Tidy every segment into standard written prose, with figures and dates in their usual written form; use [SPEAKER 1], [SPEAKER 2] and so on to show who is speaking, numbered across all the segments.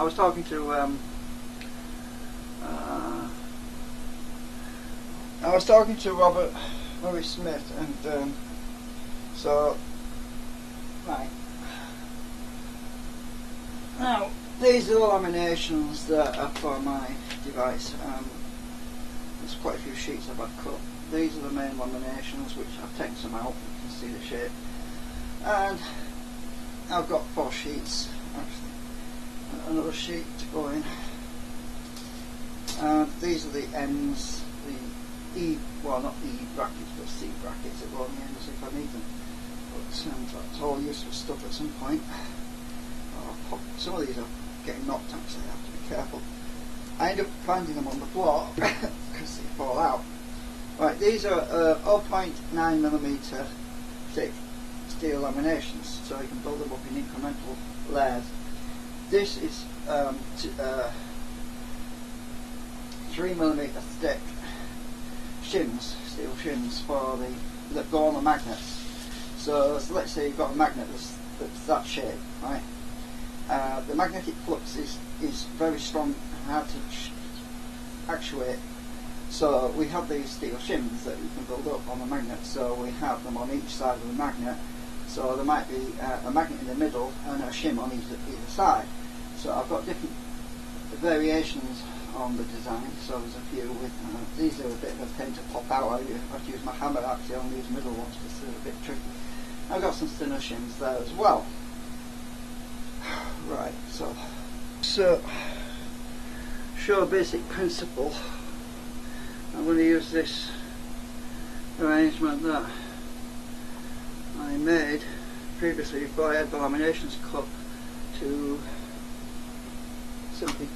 [SPEAKER 1] was talking to Robert Murray Smith, and so right now these are the laminations that are for my device. There's quite a few sheets I've had cut. These are the main laminations, which I've taken some out. You can see the shape, and I've got 4 sheets actually, and another sheet to go in. And these are the ends, the E, well not E brackets, but C brackets that go on the ends if I need them. But that's all useful stuff at some point. Some of these are getting knocked actually, I have to be careful. I end up finding them on the floor because they fall out. Right, these are 0.9mm thick steel laminations, so you can build them up in incremental layers. This is 3mm thick shims, steel shims for that go on the magnets. So let's say you've got a magnet that's that shape, right? The magnetic flux is very strong and hard to actuate. So we have these steel shims that we can build up on the magnet. So we have them on each side of the magnet. So there might be a magnet in the middle and a shim on either side. So I've got different variations on the design. So there's a few with these are a bit of a pain to pop out. I have to use my hammer actually on these middle ones because they're a bit tricky. I've got some thinner shims there as well. Right, so show a basic principle. I'm going to use this arrangement that I made previously before I had the laminations cut to simply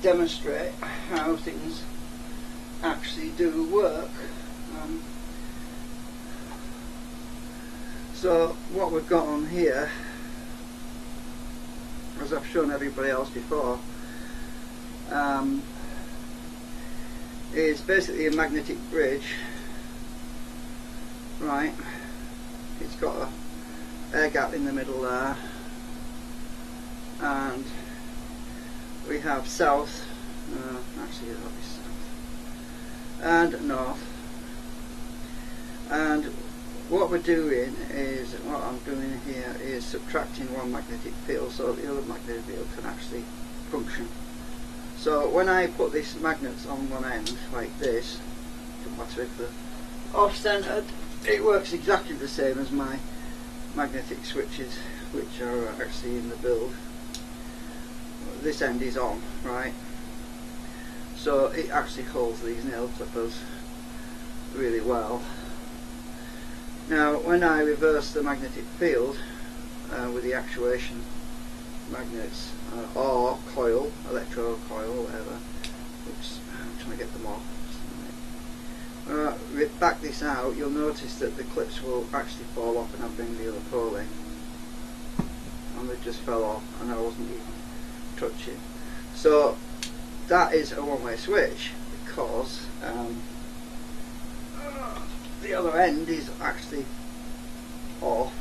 [SPEAKER 1] demonstrate how things actually do work. So what we've got on here, as I've shown everybody else before, is basically a magnetic bridge, right? It's got a air gap in the middle there, and we have south, actually that'll be south, and north. And what we're doing is, what I'm doing here is subtracting one magnetic field so the other magnetic field can actually function. So when I put these magnets on one end like this, no matter if they're off-centered, it works exactly the same as my magnetic switches, which are actually in the build. This end is on, right? So it actually holds these nail clippers really well. Now when I reverse the magnetic field with the actuation magnets or coil, electro coil, whatever, oops, I'm trying to get them off. Back this out, you'll notice that the clips will actually fall off and I bring the other pole in, and they just fell off and I wasn't even touching. So that is a one-way switch because the other end is actually off,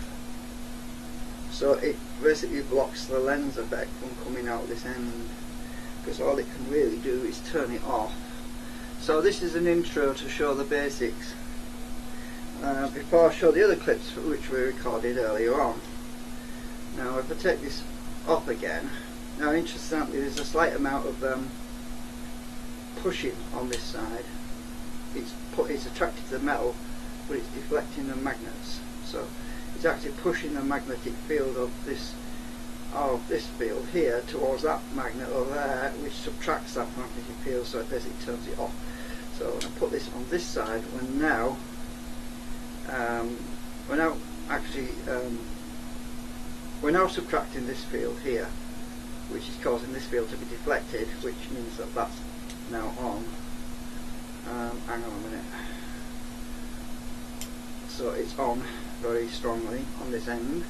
[SPEAKER 1] so it basically blocks the lens effect from coming out this end, because all it can really do is turn it off. So this is an intro to show the basics before I show the other clips which we recorded earlier on. Now if I take this off again, now interestingly there's a slight amount of pushing on this side. It's attracted to the metal, but it's deflecting the magnets, so it's actually pushing the magnetic field of this field here towards that magnet over there, which subtracts that magnetic field, so it basically turns it off. So when I put this on this side, we're now subtracting this field here, which is causing this field to be deflected, which means that that's now on. Hang on a minute. So it's on very strongly on this end.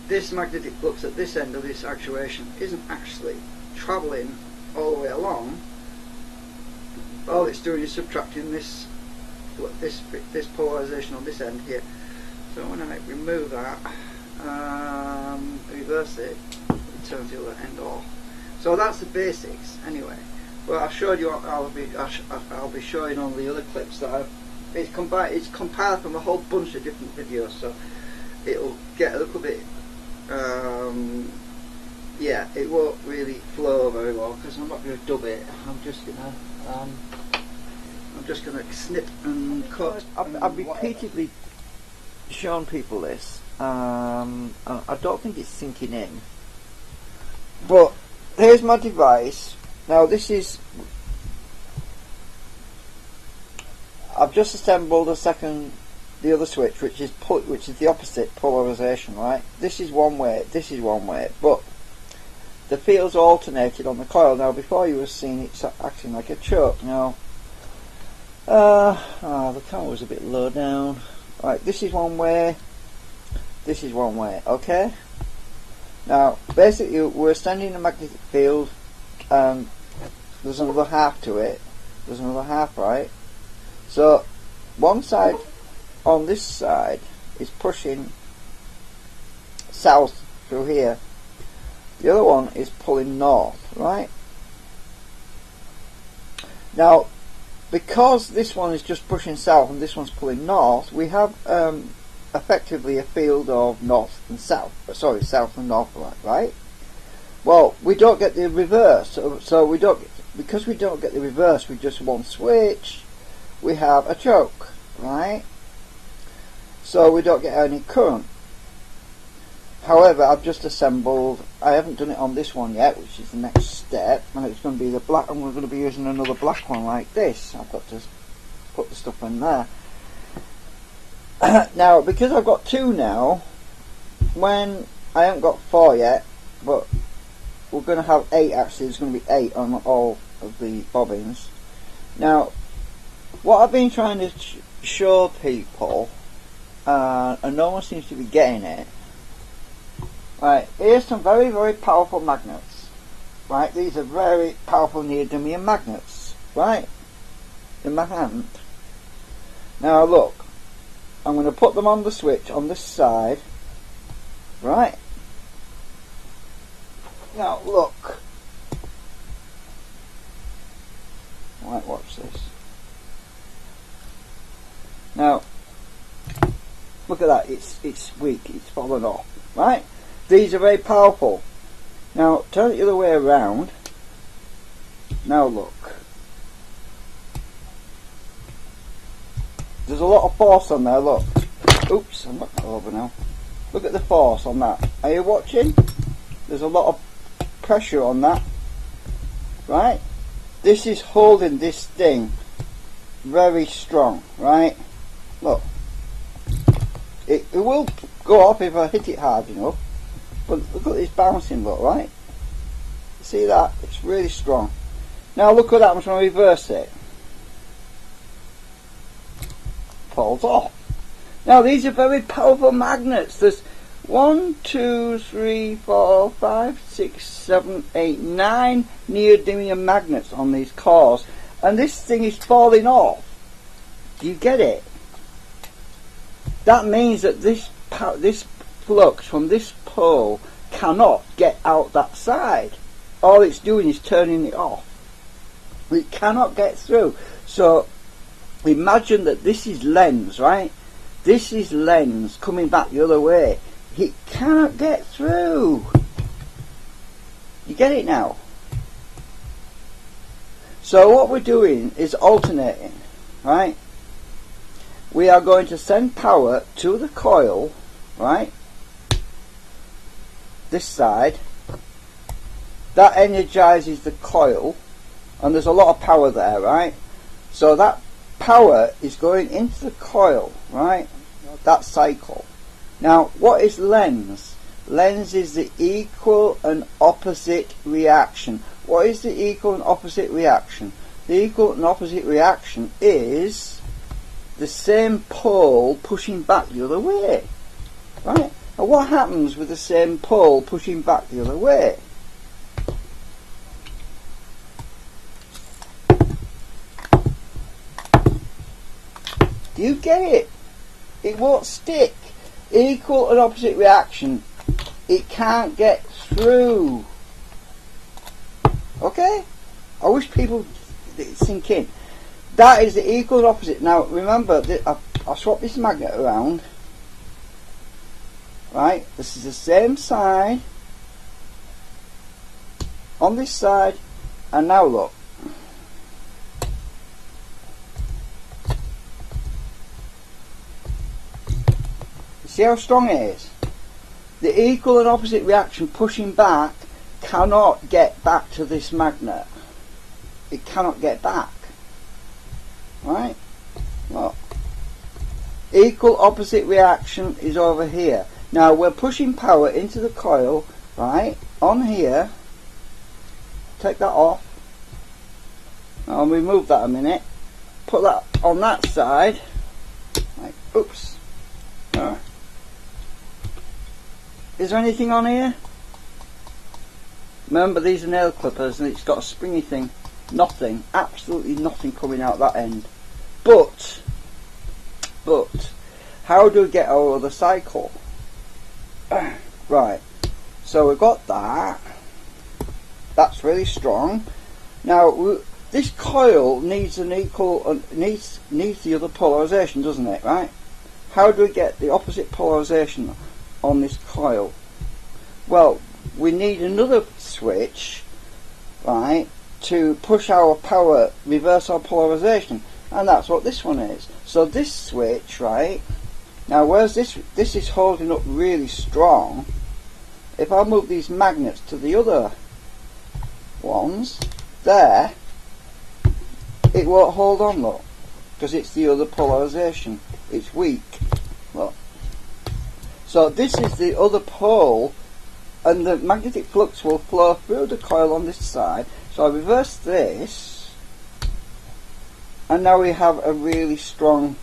[SPEAKER 1] This magnetic flux at this end of this actuation isn't actually travelling all the way along. All it's doing is subtracting this polarisation on this end here. So when I remove that, reverse it, it turns the other end off. So that's the basics anyway. Well, I've showed you. I'll be showing on the other clips that it's compiled from a whole bunch of different videos, so it'll get a little bit. Yeah, it won't really flow very well because I'm not going to dub it. I'm just gonna snip and cut. I've repeatedly shown people this. I don't think it's sinking in. But here's my device. Now this is. I've just assembled the other switch, which is the opposite polarization, right? This is one way. This is one way, but the field's alternated on the coil. Now, before you were seeing it's acting like a choke. Now, the camera was a bit low down. Right, this is one way. This is one way. Okay. Now, basically, we're sending a magnetic field. There's another half to it. There's another half, right? So, one side on this side is pushing south through here. The other one is pulling north, right? Now, because this one is just pushing south and this one's pulling north, we have effectively a field of north and south. Sorry, south and north, right? Well, we don't get the reverse, so we don't. Because we don't get the reverse with just one switch, we have a choke, right? So we don't get any current. However, I've just assembled. I haven't done it on this one yet, which is the next step, and it's going to be the black. And we're going to be using another black one like this. I've got to put the stuff in there. Now, because I've got two now, when I haven't got 4 yet, but we're going to have 8 actually. There's going to be 8 on all of the bobbins. Now, what I've been trying to show people, and no one seems to be getting it. Right, here's some very, very powerful magnets. Right, these are very powerful neodymium magnets. Right, in my hand. Now look, I'm going to put them on the switch on this side. Right. Now look. Right, watch this. Now, look at that. It's weak. It's fallen off. Right. These are very powerful. Now turn it the other way around. Now look. There's a lot of force on there, look. Oops, I'm not over now. Look at the force on that. Are you watching? There's a lot of pressure on that. Right? This is holding this thing very strong, right? Look. It will go off if I hit it hard enough. But look at this bouncing, look, right? See that? It's really strong. Now look at that, I'm going to reverse it. Falls off. Now these are very powerful magnets. There's 1, 2, 3, 4, 5, 6, 7, 8, 9 neodymium magnets on these cores. And this thing is falling off. Do you get it? That means that this flux from this pole cannot get out that side. All it's doing is turning it off. It cannot get through. So imagine that this is lens, right? This is lens coming back the other way. It cannot get through. You get it now? So what we're doing is alternating, right? We are going to send power to the coil, right? This side. That energizes the coil, and there's a lot of power there, right? So that power is going into the coil, right? That cycle. Now, what is lens? Lens is the equal and opposite reaction. What is the equal and opposite reaction? The equal and opposite reaction is the same pole pushing back the other way, right? And what happens with the same pole pushing back the other way? Do you get it? It won't stick. Equal and opposite reaction. It can't get through. Okay? I wish people sink in. That is the equal and opposite. Now remember, I'll swap this magnet around. Right? This is the same side on this side, and now look. See how strong it is? The equal and opposite reaction pushing back cannot get back to this magnet. It cannot get back. Right? Look. Equal opposite reaction is over here. Now we're pushing power into the coil, right, on here. Take that off. I'll remove that a minute. Put that on that side. Right, oops. Alright. Is there anything on here? Remember, these are nail clippers and it's got a springy thing. Nothing. Absolutely nothing coming out that end. But, how do we get our other cycle? Right. So we've got that. That's really strong. Now, this coil needs an equal, needs the other polarization, doesn't it? Right? How do we get the opposite polarization on this coil? Well, we need another switch, right, to push our power, reverse our polarization, and that's what this one is. So this switch, right, now whereas this is holding up really strong, if I move these magnets to the other ones, there, it won't hold on, look, because it's the other polarization, it's weak, look. So this is the other pole, and the magnetic flux will flow through the coil on this side. So I reverse this, and now we have a really strong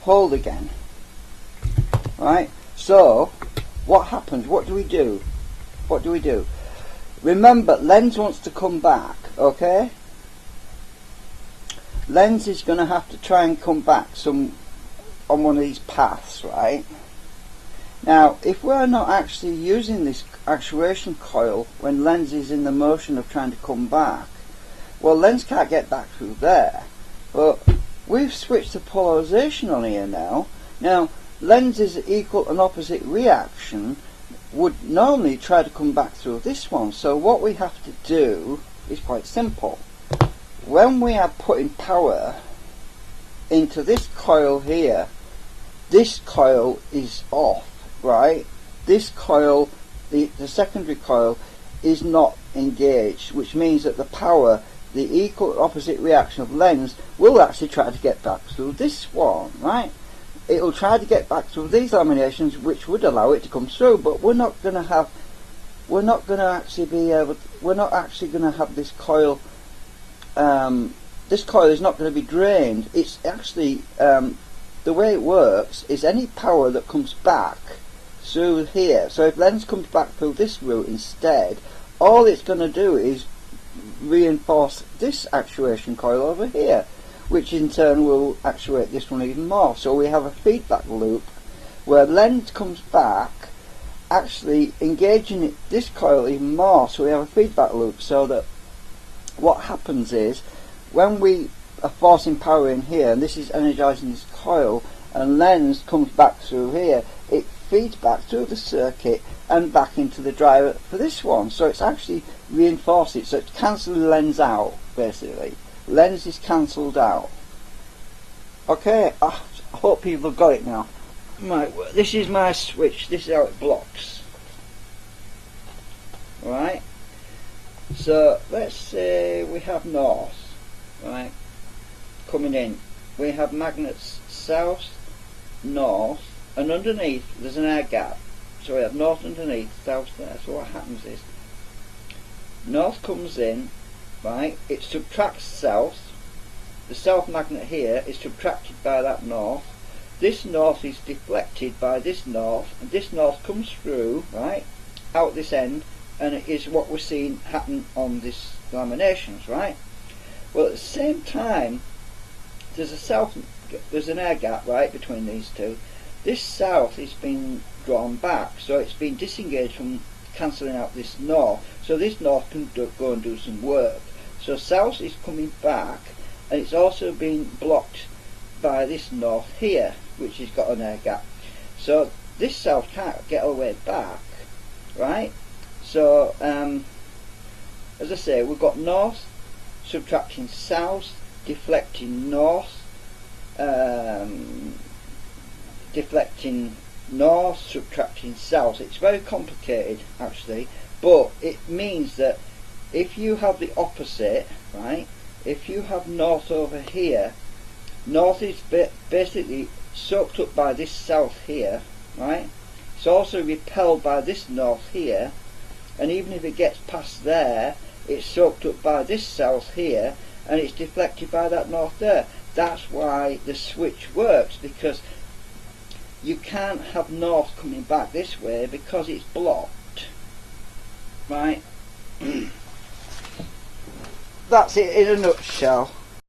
[SPEAKER 1] hold again. Right? So what happens? What do we do? What do we do? Remember, lens wants to come back, okay? Lens is going to have to try and come back on one of these paths, right? Now, if we're not actually using this actuation coil when lens is in the motion of trying to come back, well, lens can't get back through there. But we've switched the polarization on here now. Now, lens's equal and opposite reaction would normally try to come back through this one. So what we have to do is quite simple. When we are putting power into this coil here, this coil is off. Right, this coil, the secondary coil, is not engaged, which means that the power, the equal and opposite reaction of lens, will actually try to get back through this one. Right, it will try to get back through these laminations, which would allow it to come through. But we're not going to have, we're not going to actually be able, we're not actually going to have this coil. This coil is not going to be drained. It's actually the way it works is any power that comes back through here. So if lens comes back through this route instead, all it's going to do is reinforce this actuation coil over here, which in turn will actuate this one even more. So we have a feedback loop where lens comes back, actually engaging this coil even more. So we have a feedback loop, so that what happens is when we are forcing power in here, and this is energizing this coil, and lens comes back through here, it feeds back through the circuit and back into the driver for this one. So it's actually reinforced it, so it's cancelling lens out, basically. Lens is cancelled out. Okay, I hope people have got it now. Right, this is my switch, this is how it blocks. Right, so let's say we have north, right, coming in. We have magnets south, north, and underneath there's an air gap. So we have north underneath, south there. So what happens is, north comes in, right, it subtracts south. The south magnet here is subtracted by that north. This north is deflected by this north, and this north comes through, right, out this end, and it is what we're seeing happen on this laminations, right? Well, at the same time, there's an air gap, right, between these two. This south is being drawn back, so it's been disengaged from cancelling out this north, so this north can go and do some work. So south is coming back, and it's also being blocked by this north here, which has got an air gap. So this south can't get all the way back, right? So as I say, we've got north subtracting south, deflecting north, deflecting north, subtracting south. It's very complicated actually, but it means that if you have the opposite, right, if you have north over here, north is basically soaked up by this south here, right? It's also repelled by this north here, and even if it gets past there, it's soaked up by this south here, and it's deflected by that north there. That's why the switch works, because you can't have north coming back this way because it's blocked, right? That's it in a nutshell.